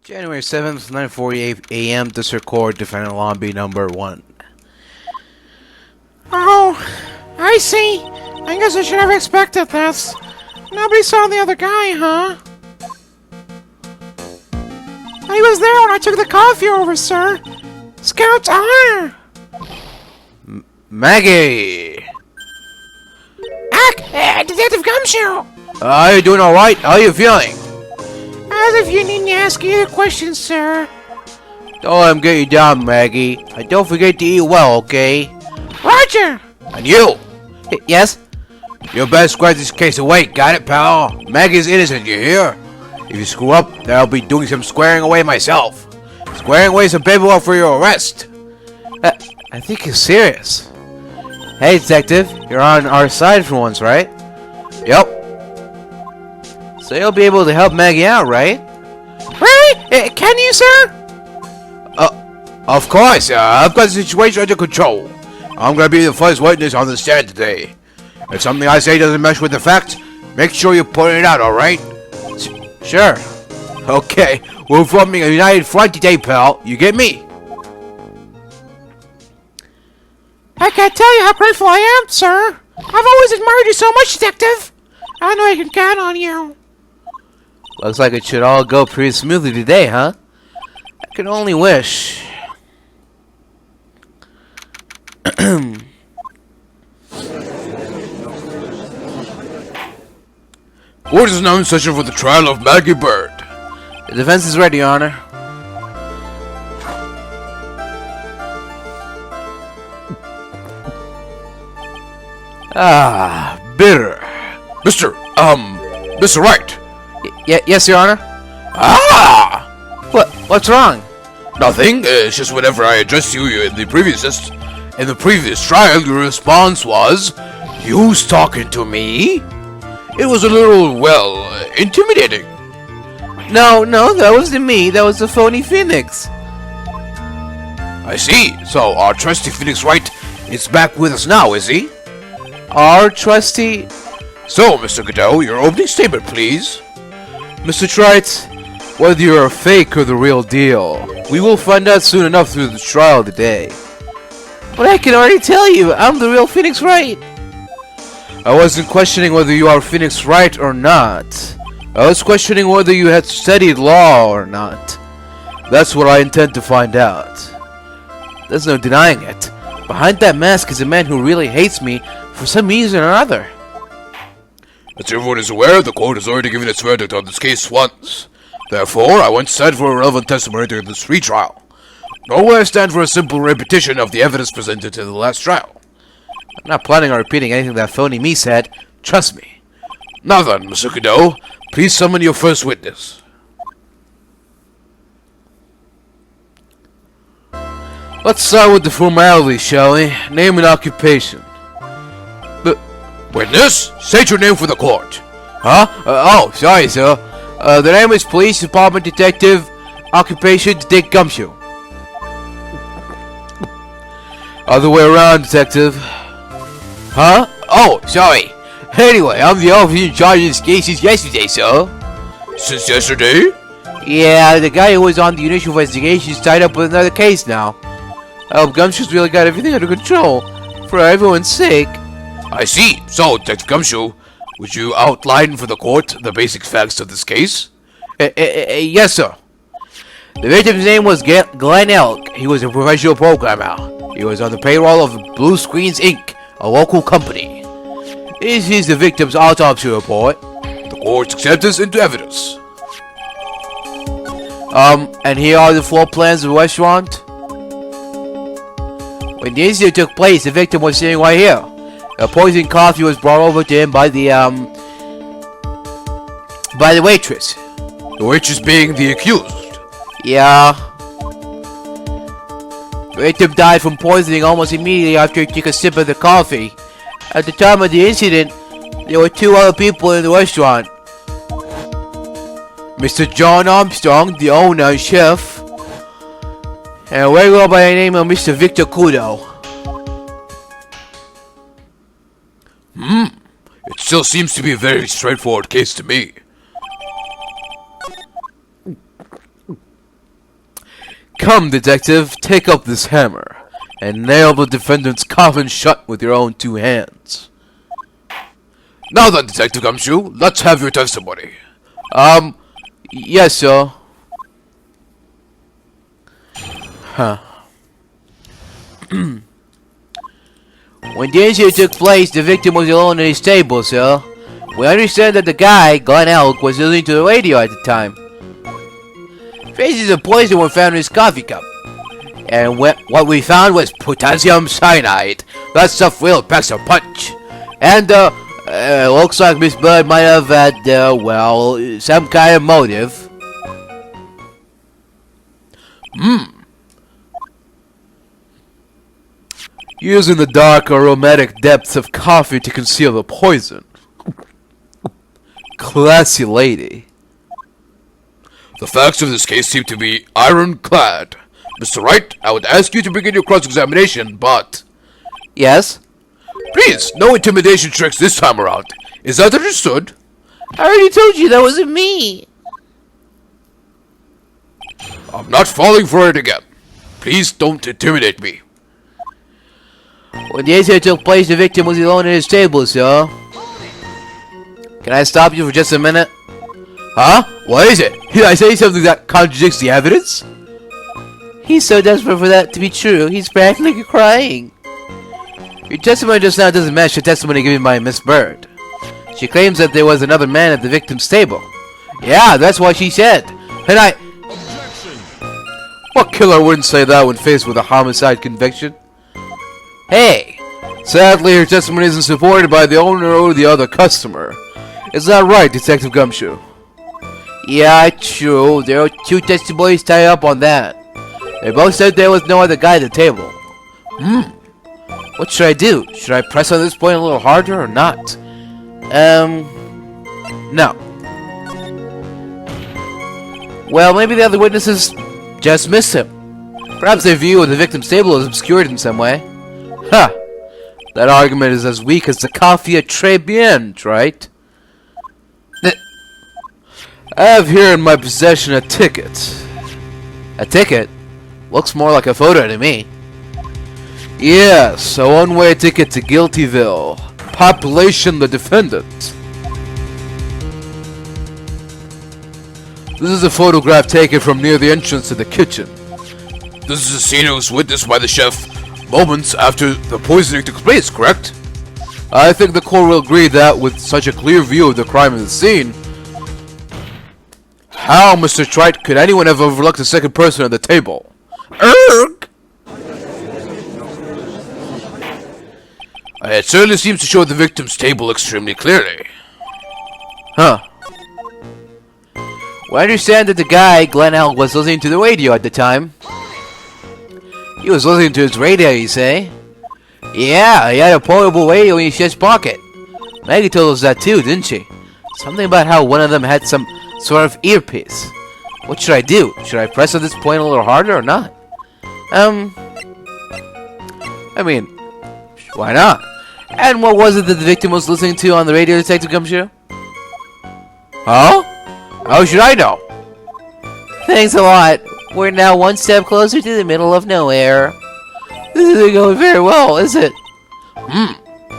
January 7th, 9:48 a.m. District Court, defendant lobby number 1. Oh, I see. I guess I should have expected this. Nobody saw the other guy, huh? He was there when I took the coffee over, sir. Scout's honor. Maggey! Detective Gumshoe. Are you doing alright? How are you feeling? As if you needn't ask either question, sir. Don't let him get you down, Maggey. And don't forget to eat well, okay? Roger! And you! Yes? You better square this case away, got it, pal? Maggey's innocent, you hear? If you screw up, then I'll be doing some squaring away myself. Squaring away some paperwork for your arrest. I think he's serious. Hey, detective, you're on our side for once, right? Yep. So you'll be able to help Maggey out, right? Really? Can you, sir? Of course, I've got the situation under control. I'm gonna be the first witness on the stand today. If something I say doesn't mesh with the facts, make sure you point it out, alright? Sure. Okay, we're forming a united front today, pal. You get me? I can't tell you how grateful I am, sir. I've always admired you so much, detective. I know I can count on you. Looks like it should all go pretty smoothly today, huh? I can only wish. Court is now in session for the trial of Maggey Bird. The defense is ready, Your Honor. Bitter. Mr. Wright. Yes, Your Honor? What's wrong? Nothing. It's just whenever I addressed you in the previous trial, your response was, "You's talking to me?" It was a little, well, intimidating. No, that wasn't me. That was the phony Phoenix. I see. So our trusty Phoenix Wright is back with us now, is he? Our trustee? So, Mr. Godot, your opening statement, please. Mr. Trite, whether you're a fake or the real deal, we will find out soon enough through the trial today. But I can already tell you, I'm the real Phoenix Wright. I wasn't questioning whether you are Phoenix Wright or not. I was questioning whether you had studied law or not. That's what I intend to find out. There's no denying it. Behind that mask is a man who really hates me for some reason or other. As everyone is aware, the court has already given its verdict on this case once. Therefore, I won't stand for irrelevant testimony during this retrial. Nor will I stand for a simple repetition of the evidence presented in the last trial. I'm not planning on repeating anything that phony me said. Trust me. Now then, Mr. Godot, please summon your first witness. Let's start with the formalities, shall we? Name and occupation. Witness, state your name for the court. Huh? Sorry, sir. The name is Police Department Detective. Occupation, Dick Gumshoe. Other way around, Detective. Huh? Oh, sorry. Anyway, I'm the officer in charge of this case since yesterday, sir. Since yesterday? Yeah, the guy who was on the initial investigation is tied up with another case now. I hope Gumshoe's really got everything under control, for everyone's sake. I see. So, Detective Gumshoe, would you outline for the court the basic facts of this case? Yes, sir. The victim's name was Glenn Elk. He was a professional programmer. He was on the payroll of Blue Screens Inc., a local company. This is the victim's autopsy report. The court accepts this into evidence. And here are the floor plans of the restaurant. When the incident took place, the victim was sitting right here. A poisoned coffee was brought over to him by the waitress. The waitress being the accused. Yeah. The victim died from poisoning almost immediately after he took a sip of the coffee. At the time of the incident, there were 2 other people in the restaurant. Mr. John Armstrong, the owner and chef, and a regular by the name of Mr. Victor Kudo. It still seems to be a very straightforward case to me. Come, detective, take up this hammer and nail the defendant's coffin shut with your own 2 hands. Now then, Detective Gumshoe, let's have your testimony. Yes, sir. Huh. When the incident took place, the victim was alone in his table, sir. We understand that the guy, Glenn Elk, was listening to the radio at the time. Traces of poison were found in his coffee cup. And what we found was potassium cyanide. That stuff really packs a punch. And, looks like Miss Bird might have had, well, some kind of motive. Using the dark aromatic depths of coffee to conceal the poison. Classy lady. The facts of this case seem to be ironclad. Mr. Wright, I would ask you to begin your cross-examination, but... Yes? Please, no intimidation tricks this time around. Is that understood? I already told you that wasn't me. I'm not falling for it again. Please don't intimidate me. When the incident took place, the victim was alone in his table, sir. Can I stop you for just a minute? Huh? What is it? Did I say something that contradicts the evidence? He's so desperate for that to be true, he's practically crying. Your testimony just now doesn't match the testimony given by Miss Bird. She claims that there was another man at the victim's table. Yeah, that's what she said. And I... Objection! What killer wouldn't say that when faced with a homicide conviction? Hey! Sadly, her testimony isn't supported by the owner or the other customer. Is that right, Detective Gumshoe? Yeah, true. There are 2 testimonies tied up on that. They both said there was no other guy at the table. What should I do? Should I press on this point a little harder or not? No. Well, maybe the other witnesses just missed him. Perhaps their view of the victim's table is obscured in some way. Huh. That argument is as weak as the coffee at Tribulations, right? I have here in my possession a ticket. A ticket? Looks more like a photo to me. Yes, a one-way ticket to Guiltyville. Population the defendant. This is a photograph taken from near the entrance to the kitchen. This is a scene that was witnessed by the chef moments after the poisoning took place, correct? I think the court will agree that with such a clear view of the crime in the scene, how, Mr. Trite, could anyone have overlooked the second person at the table? Erg! It certainly seems to show the victim's table extremely clearly. Huh. Well, I understand that the guy, Glenn Elk, was listening to the radio at the time. He was listening to his radio, you say? Yeah, he had a portable radio in his chest pocket. Maggey told us that too, didn't she? Something about how one of them had some sort of earpiece. What should I do? Should I press on this point a little harder or not? I mean, why not? And what was it that the victim was listening to on the radio, Detective Gumshoe? Huh? How should I know? Thanks a lot. We're now one step closer to the middle of nowhere. This isn't going very well, is it?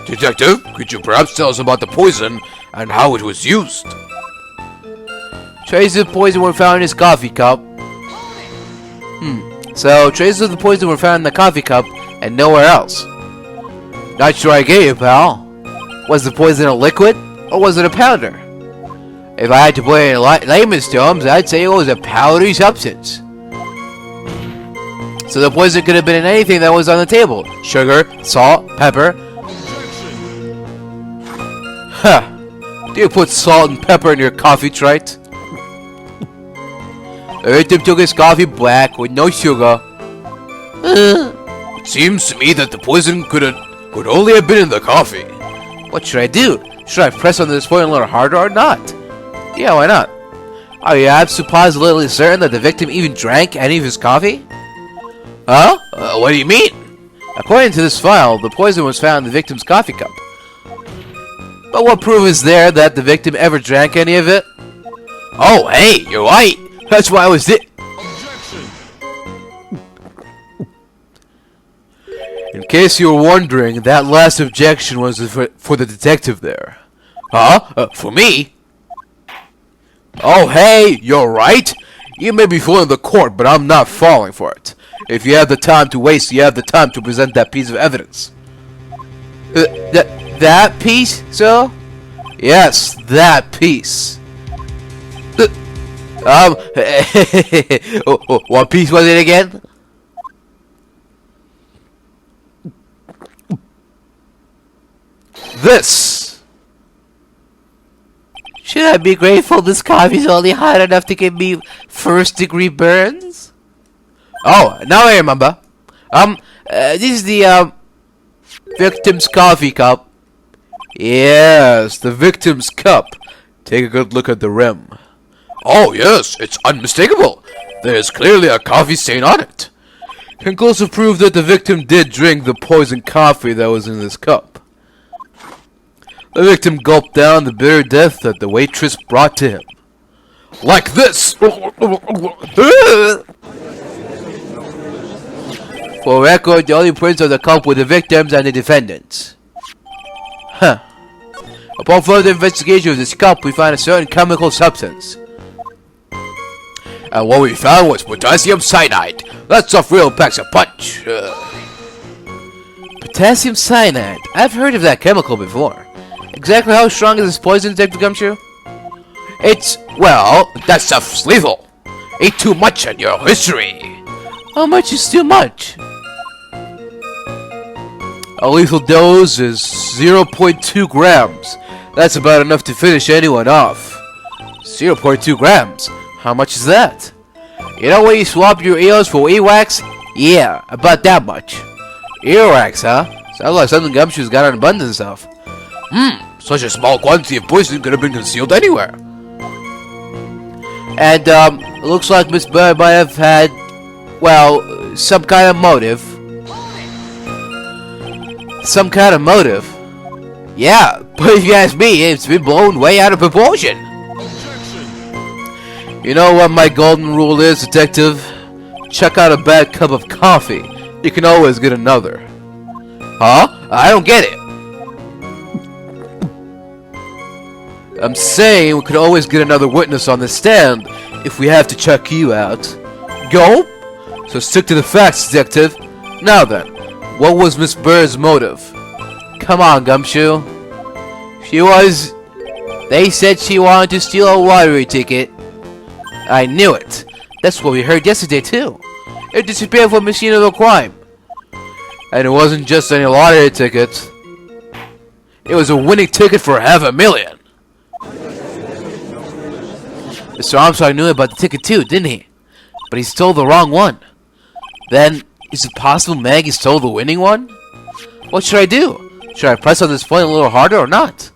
Detective, could you perhaps tell us about the poison and how it was used? Traces of poison were found in his coffee cup. So, traces of the poison were found in the coffee cup and nowhere else. Not sure I get you, pal. Was the poison a liquid or was it a powder? If I had to put it in layman's terms, I'd say it was a powdery substance. So the poison could have been in anything that was on the table. Sugar, salt, pepper. Huh. Do you put salt and pepper in your coffee, Trite? The victim took his coffee black with no sugar. It seems to me that the poison could only have been in the coffee. What should I do? Should I press on this point a little harder or not? Yeah, why not? Are you absolutely positively certain that the victim even drank any of his coffee? Huh? What do you mean? According to this file, the poison was found in the victim's coffee cup. But what proof is there that the victim ever drank any of it? Oh, hey, you're right. That's why I was case you were wondering, that last objection was for the detective there. Huh? For me? Oh, hey, you're right. You may be fooling the court, but I'm not falling for it. If you have the time to waste, you have the time to present that piece of evidence. That piece, sir? Yes, that piece. What piece was it again? This. Should I be grateful this coffee's only hot enough to give me first-degree burns? Oh, now I remember. This is the, victim's coffee cup. Yes, the victim's cup. Take a good look at the rim. Oh, yes, it's unmistakable. There's clearly a coffee stain on it. Conclusive proof that the victim did drink the poisoned coffee that was in this cup. The victim gulped down the bitter death that the waitress brought to him. Like this! For record, the only prints of the cup were the victims and the defendants. Huh. Upon further investigation of this cup, we find a certain chemical substance. And what we found was potassium cyanide. That stuff really packs a punch. Potassium cyanide. I've heard of that chemical before. Exactly how strong is this poison, Detective Gumshoe? Well, that stuff's lethal. Eat too much and your history. How much is too much? A lethal dose is 0.2 grams. That's about enough to finish anyone off. 0.2 grams? How much is that? You know when you swap your ears for earwax? Yeah, about that much. Earwax, huh? Sounds like something Gumshoe's got an abundance of. Such a small quantity of poison could have been concealed anywhere. And, it looks like Miss Bird might have had, well, some kind of motive. Some kind of motive? Yeah, but if you ask me, it's been blown way out of proportion. You know what my golden rule is, Detective? Check out a bad cup of coffee. You can always get another. Huh? I don't get it. I'm saying we could always get another witness on the stand if we have to check you out. Go? So stick to the facts, Detective. Now then, what was Miss Bird's motive? Come on, Gumshoe. They said she wanted to steal a lottery ticket. I knew it. That's what we heard yesterday, too. It disappeared from the scene of the crime. And it wasn't just any lottery ticket. It was a winning ticket for $500,000. Mr. Armstrong knew about the ticket too, didn't he? But he stole the wrong one. Then, is it possible Maggey stole the winning one? What should I do? Should I press on this point a little harder or not?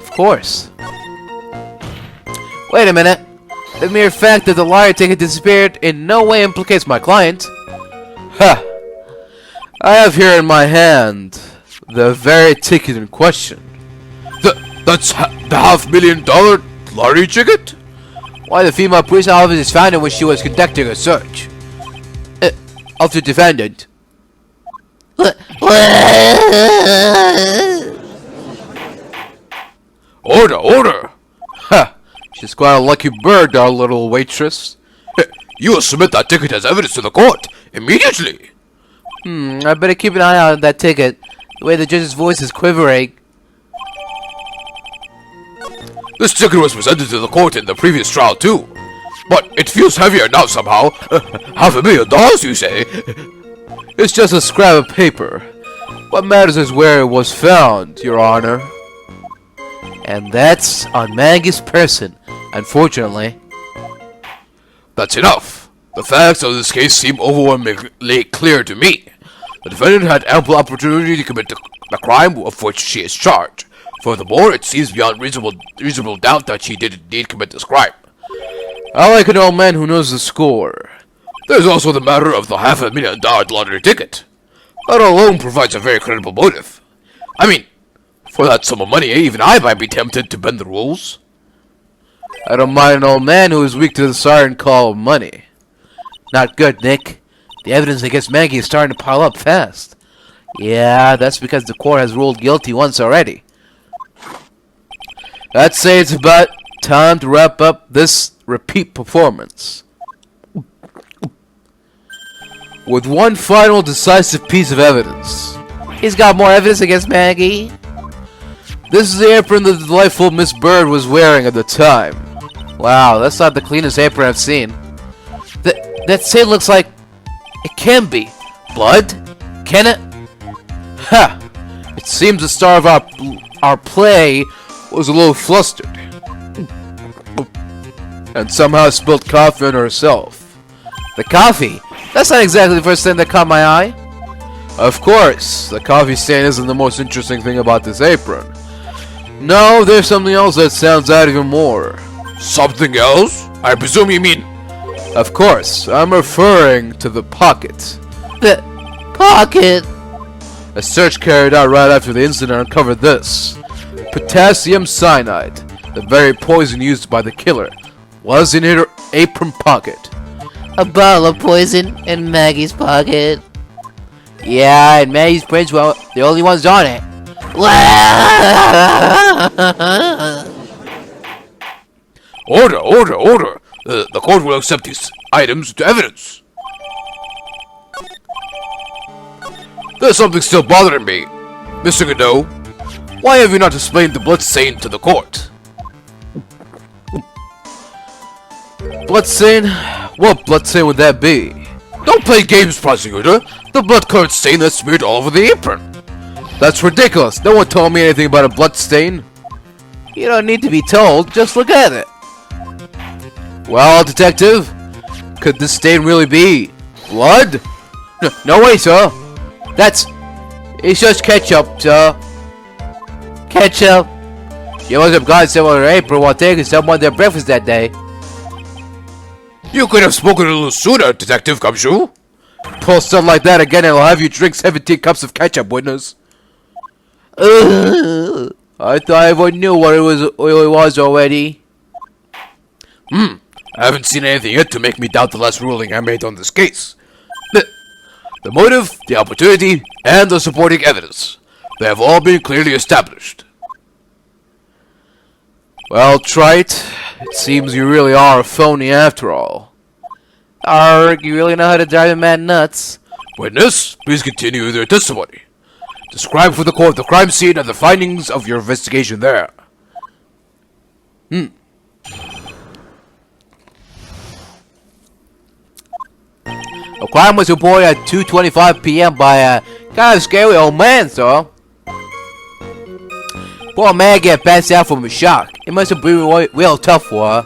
Of course. Wait a minute. The mere fact that the lottery ticket disappeared in no way implicates my client. Ha! I have here in my hand the very ticket in question. That's the $500,000 lottery ticket? Why, the female police officer found it when she was conducting a search. Of the defendant. Order, order! Ha! She's quite a lucky bird, our little waitress. You will submit that ticket as evidence to the court immediately. I better keep an eye on that ticket. The way the judge's voice is quivering. This ticket was presented to the court in the previous trial too. But it feels heavier now somehow. $500,000, you say? It's just a scrap of paper. What matters is where it was found, Your Honor. And that's on Maggey's person, unfortunately. That's enough. The facts of this case seem overwhelmingly clear to me. The defendant had ample opportunity to commit the crime of which she is charged. Furthermore, it seems beyond reasonable doubt that she did indeed commit this crime. I like an old man who knows the score. There's also the matter of the $500,000 lottery ticket. That alone provides a very credible motive. I mean, for that sum of money, even I might be tempted to bend the rules. I don't mind an old man who is weak to the siren call of money. Not good, Nick. The evidence against Maggey is starting to pile up fast. Yeah, that's because the court has ruled guilty once already. I'd say it's about time to wrap up this repeat performance with one final decisive piece of evidence. He's got more evidence against Maggey. This is the apron that the delightful Miss Bird was wearing at the time. Wow, that's not the cleanest apron I've seen. That stain looks like it can be blood. Can it? Ha! It seems the star of our play was a little flustered and somehow spilled coffee on herself. The coffee? That's not exactly the first thing that caught my eye. Of course, the coffee stain isn't the most interesting thing about this apron. No, there's something else that stands out even more. Something else? I presume you mean... Of course, I'm referring to the pocket. The pocket? A search carried out right after the incident uncovered this. Potassium cyanide, the very poison used by the killer, was in her apron pocket. A bottle of poison in Maggie's pocket. Yeah, and Maggie's prints were the only ones on it. Order! The court will accept these items to evidence. There's something still bothering me. Mr. Godot, why have you not explained the blood stain to the court? Blood stain? What blood stain would that be? Don't play games, prosecutor. The blood-colored stain that's smeared all over the apron. That's ridiculous. No one told me anything about a blood stain. You don't need to be told. Just look at it. Well, detective, could this stain really be blood? No way, sir. It's just ketchup, sir. Ketchup. You must have gotten some on her apron while taking someone their breakfast that day. You could have spoken a little sooner, Detective Gumshoe. Pull stuff like that again and I'll have you drink 17 cups of ketchup, witness. I thought everyone knew what it was already. I haven't seen anything yet to make me doubt the last ruling I made on this case. The motive, the opportunity, and the supporting evidence. They have all been clearly established. Well, Trite, it seems you really are a phony after all. Arg, you really know how to drive a man nuts. Witness, please continue with your testimony. Describe for the court the crime scene and the findings of your investigation there. A crime was reported at 2:25 p.m. by a kind of scary old man, sir. Poor Maggey had passed out from a shock. It must have been real tough for her.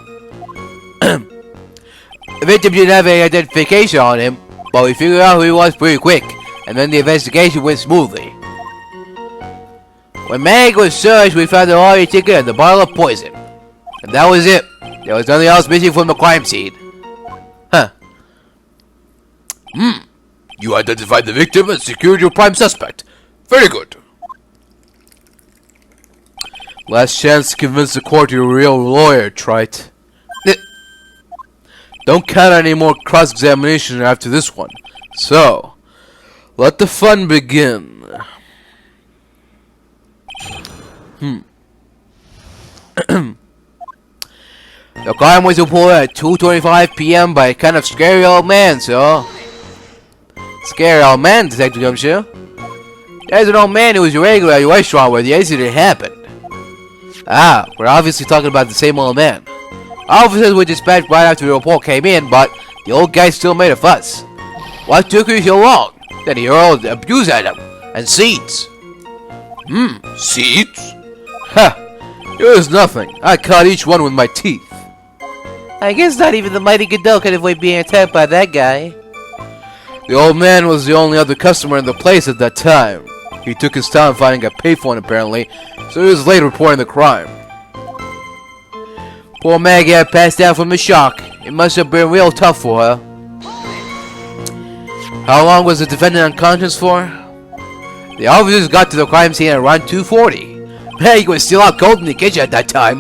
The victim didn't have any identification on him, but we figured out who he was pretty quick, and then the investigation went smoothly. When Maggey was searched, we found the lottery ticket and the bottle of poison. And that was it. There was nothing else missing from the crime scene. Huh. You identified the victim and secured your prime suspect. Very good. Last chance to convince the court you're a real lawyer, Trite. Don't count on any more cross-examination after this one. So, let the fun begin. The crime was reported at 2:25 p.m. by a kind of scary old man, sir. Scary old man, Detective Gumshoe. There's an old man who was a regular at your restaurant where the incident happened. Ah, we're obviously talking about the same old man. Officers were dispatched right after the report came in, but the old guy still made a fuss. What took you so long? Then he hurled abuse at him, and seeds. Seeds? Ha! It was nothing. I caught each one with my teeth. I guess not even the mighty Godot could avoid being attacked by that guy. The old man was the only other customer in the place at that time. He took his time finding a payphone apparently, so he was late reporting the crime. Poor Maggey had passed out from the shock. It must have been real tough for her. How long was the defendant unconscious for? The officers got to the crime scene at around 2:40. Maggey was still out cold in the kitchen at that time.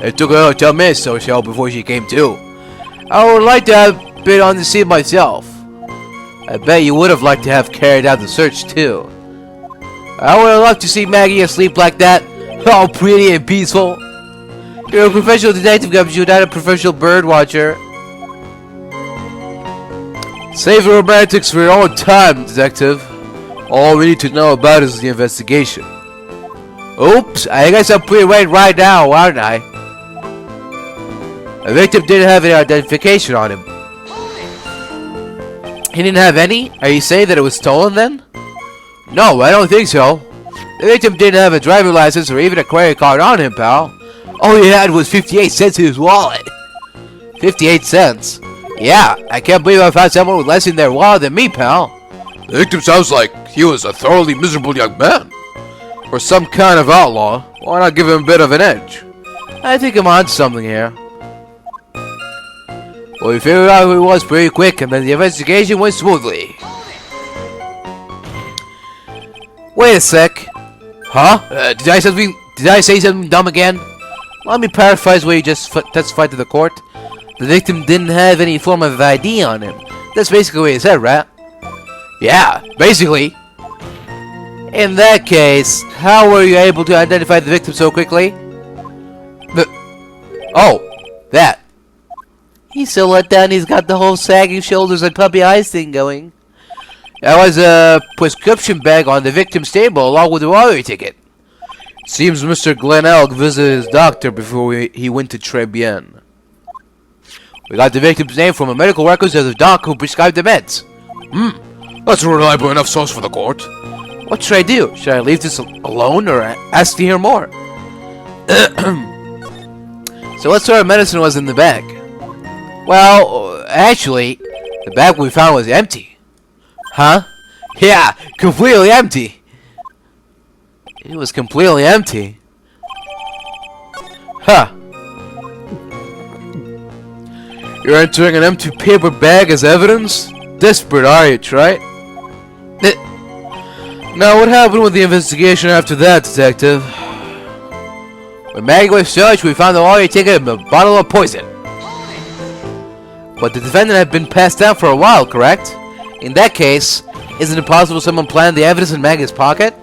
It took her 10 minutes or so before she came to. I would like to have been on the scene myself. I bet you would have liked to have carried out the search too. I would love to see Maggey asleep like that. All pretty and peaceful. You're a professional detective, Gumshoe, not a professional bird watcher. Save the romantics for your own time, detective. All we need to know about is the investigation. Oops, I guess I'm pretty right now, aren't I? The victim didn't have any identification on him. He didn't have any? Are you saying that it was stolen then? No, I don't think so. The victim didn't have a driver's license or even a credit card on him, pal. All he had was 58 cents in his wallet. 58 cents? Yeah, I can't believe I found someone with less in their wallet than me, pal. The victim sounds like he was a thoroughly miserable young man. Or some kind of outlaw. Why not give him a bit of an edge? I think I'm on something here. Well, we figured out who he was pretty quick, and then the investigation went smoothly. Wait a sec. Huh? Did I say something dumb again? Let me paraphrase what you just testified to the court. The victim didn't have any form of ID on him. That's basically what you said, right? Yeah, basically. In that case, how were you able to identify the victim so quickly? Oh, that. He's so let down he's got the whole sagging shoulders and puppy eyes thing going. There was a prescription bag on the victim's table along with the lottery ticket. Seems Mr. Glenn Elk visited his doctor before he went to Tribulations. We got the victim's name from a medical records of the doc who prescribed the meds. That's a reliable enough source for the court. What should I do? Should I leave this alone or ask to hear more? So what sort of medicine was in the bag? Well, actually, the bag we found was empty. Huh? Yeah, completely empty. It was completely empty. Huh. You're entering an empty paper bag as evidence? Desperate, are you, right? Now, what happened with the investigation after that, detective? When Maggey was searched, we found the lottery ticket and a bottle of poison. But the defendant had been passed down for a while, correct? In that case, isn't it possible someone planned the evidence in Maggey's pocket?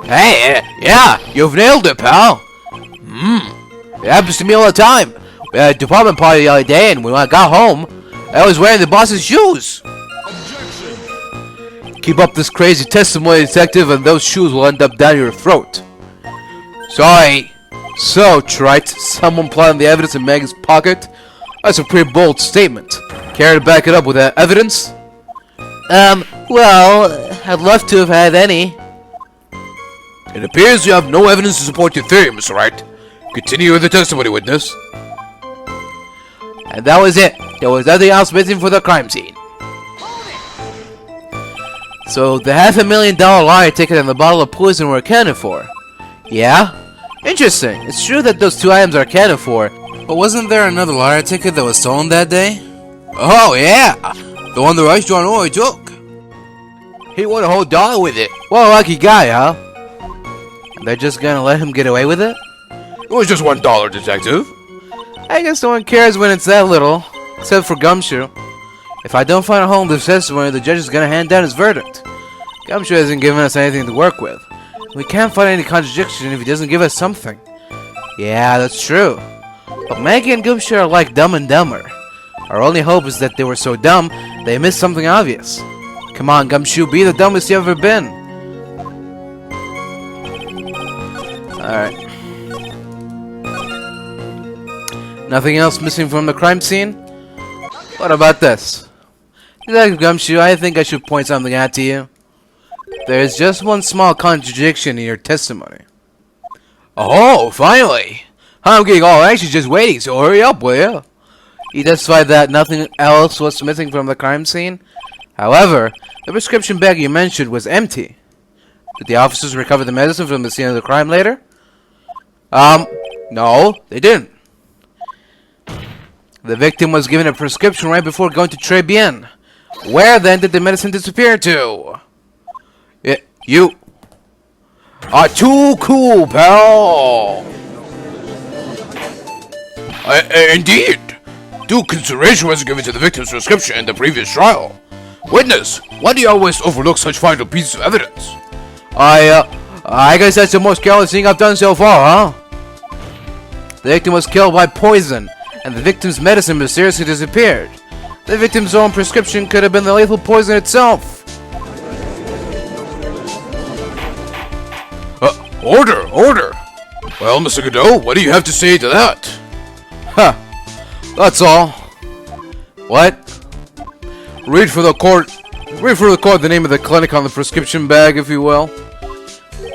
Hey, yeah, you've nailed it, pal. It happens to me all the time. We had a department party the other day, and when I got home, I was wearing the boss's shoes. Keep up this crazy testimony, detective, and those shoes will end up down your throat. Sorry. So, Trite, someone planned the evidence in Maggey's pocket? That's a pretty bold statement. Care to back it up with that evidence? Well, I'd love to have had any. It appears you have no evidence to support your theory, Mr. Wright. Continue with the testimony, witness. And that was it. There was nothing else missing for the crime scene. So, the $500,000 lottery ticket and the bottle of poison were accounted for. Yeah? Interesting. It's true that those two items are accounted for. But wasn't there another lottery ticket that was stolen that day? Oh, yeah! The one the restaurant owner took. He won a whole dollar with it. What a lucky guy, huh? They're just gonna let him get away with it? It was just $1, detective. I guess no one cares when it's that little. Except for Gumshoe. If I don't find a hole in this testimony, the judge is gonna hand down his verdict. Gumshoe hasn't given us anything to work with. We can't find any contradiction if he doesn't give us something. Yeah, that's true. But Maggey and Gumshoe are like Dumb and Dumber. Our only hope is that they were so dumb, they missed something obvious. Come on, Gumshoe, be the dumbest you've ever been. Alright. Nothing else missing from the crime scene? What about this? Detective Gumshoe, I think I should point something out to you. There is just one small contradiction in your testimony. Oh, finally! I'm getting all anxious just waiting, so hurry up, will you? You testified that nothing else was missing from the crime scene. However, the prescription bag you mentioned was empty. Did the officers recover the medicine from the scene of the crime later? No, they didn't. The victim was given a prescription right before going to Tribulations. Where then did the medicine disappear to? You are too cool, pal. Indeed. Due consideration was given to the victim's prescription in the previous trial. Witness, why do you always overlook such vital pieces of evidence? I I guess that's the most careless thing I've done so far, huh? The victim was killed by poison, and the victim's medicine mysteriously disappeared. The victim's own prescription could have been the lethal poison itself. Order! Well, Mr. Godot, what do you have to say to that? Huh. That's all. What? Read for the court the name of the clinic on the prescription bag, if you will.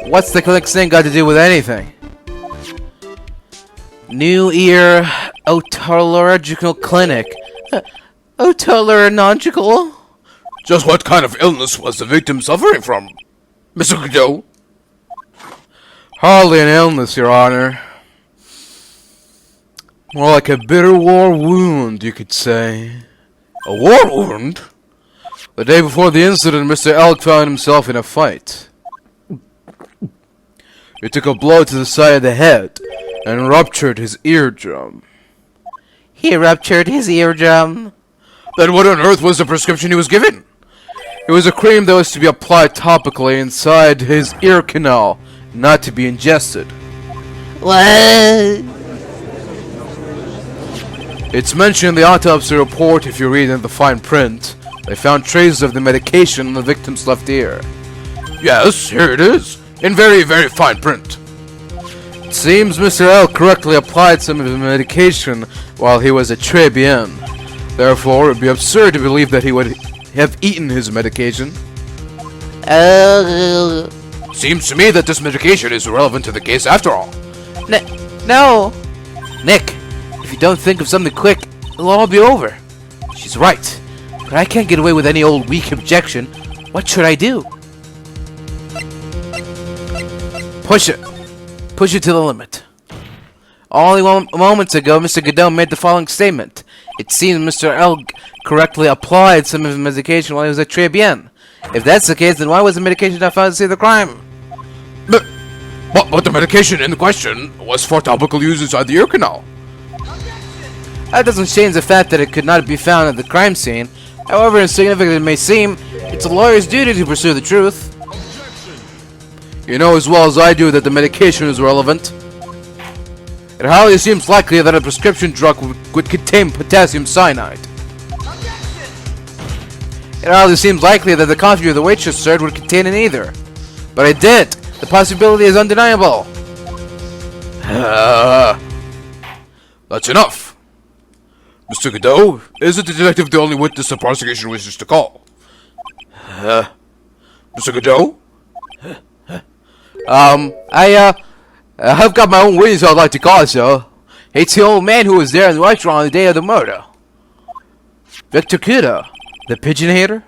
What's the clinic's name got to do with anything? New Ear Otolaryngological Clinic. Otolaryngological? Just what kind of illness was the victim suffering from, Mr. Godot? Hardly an illness, Your Honor. More like a bitter war wound, you could say. A war wound? The day before the incident, Mr. Elk found himself in a fight. He took a blow to the side of the head and ruptured his eardrum. He ruptured his eardrum? Then what on earth was the prescription he was given? It was a cream that was to be applied topically inside his ear canal, not to be ingested. What? It's mentioned in the autopsy report if you read in the fine print. They found traces of the medication in the victim's left ear. Yes, here it is, in very, very fine print. It seems Mr. L correctly applied some of the medication while he was at Tribulations. Therefore, it would be absurd to believe that he would have eaten his medication. Seems to me that this medication is irrelevant to the case after all. No! Nick, if you don't think of something quick, it'll all be over. She's right. But I can't get away with any old weak objection. What should I do? Push it. Push it to the limit. Only moments ago, Mr. Godot made the following statement. It seems Mr. L correctly applied some of his medication while he was at Tribulations. If that's the case, then why was the medication not found to see the crime? But the medication in question was for topical use inside the ear canal. That doesn't change the fact that it could not be found at the crime scene. However insignificant it may seem, it's a lawyer's duty to pursue the truth. You know as well as I do that the medication is relevant. It hardly seems likely that a prescription drug would contain potassium cyanide. It hardly seems likely that the coffee the waitress served would contain it either. But it did. The possibility is undeniable. That's enough. Mr. Godot, isn't the detective the only witness the prosecution wishes to call? Mr. Godot? I've got my own witness I'd like to call, sir. It's the old man who was there in the restaurant on the day of the murder. Victor Kudo, the pigeon hater?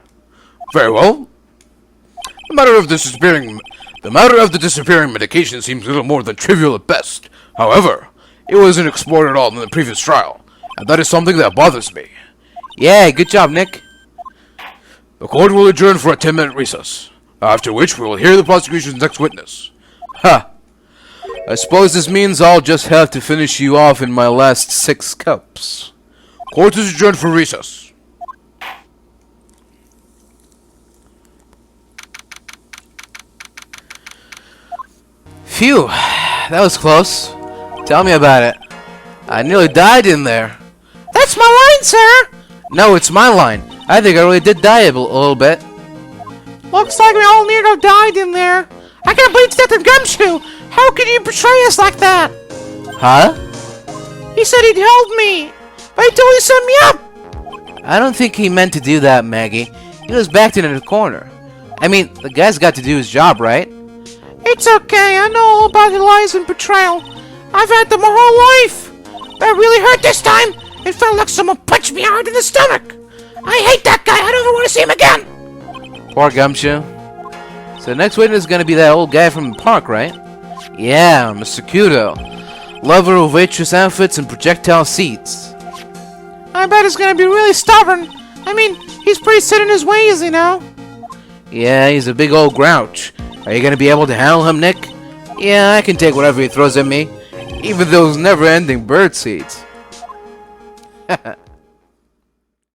Very well. The matter of the disappearing medication seems little more than trivial at best. However, it wasn't explored at all in the previous trial, and that is something that bothers me. Yeah, good job, Nick. The court will adjourn for a 10-minute recess, after which we will hear the prosecution's next witness. Ha! I suppose this means I'll just have to finish you off in my last 6 cups. Court is adjourned for recess. Phew, that was close. Tell me about it. I nearly died in there. That's my line, sir! No, it's my line. I think I really did die a little bit. Looks like we all nearly died in there. I can't believe Detective Gumshoe! How can you betray us like that? Huh? He said he'd help me, but he totally set me up! I don't think he meant to do that, Maggey. He was backed in a corner. I mean, the guy's got to do his job, right? It's okay, I know all about the lies and betrayal. I've had them my whole life. That really hurt this time. It felt like someone punched me hard in the stomach. I hate that guy. I don't ever want to see him again. Poor Gumshoe. So the next witness is going to be that old guy from the park, right? Yeah, Mr. Kudo. Lover of waitress outfits and projectile seats. I bet he's going to be really stubborn. I mean, he's pretty set in his ways, you know. Yeah, he's a big old grouch. Are you going to be able to handle him, Nick? Yeah, I can take whatever he throws at me. Even those never-ending bird seeds.